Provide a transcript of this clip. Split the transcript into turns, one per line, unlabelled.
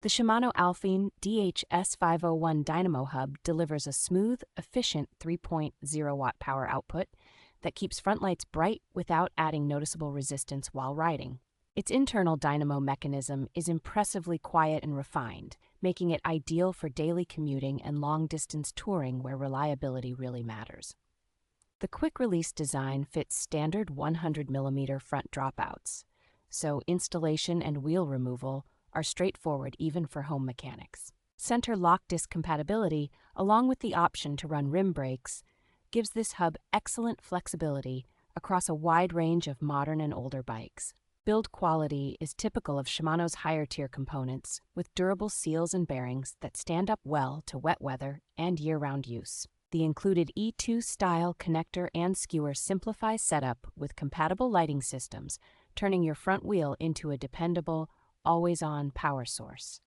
The Shimano Alfine DH-S501 Dynamo hub delivers a smooth, efficient 3.0 watt power output that keeps front lights bright without adding noticeable resistance while riding. Its internal dynamo mechanism is impressively quiet and refined, making it ideal for daily commuting and long-distance touring where reliability really matters. The quick-release design fits standard 100mm front dropouts, so installation and wheel removal are straightforward even for home mechanics. Center lock disc compatibility, along with the option to run rim brakes, gives this hub excellent flexibility across a wide range of modern and older bikes. Build quality is typical of Shimano's higher-tier components, with durable seals and bearings that stand up well to wet weather and year-round use. The included E2-style connector and skewer simplify setup with compatible lighting systems, turning your front wheel into a dependable, always-on power source.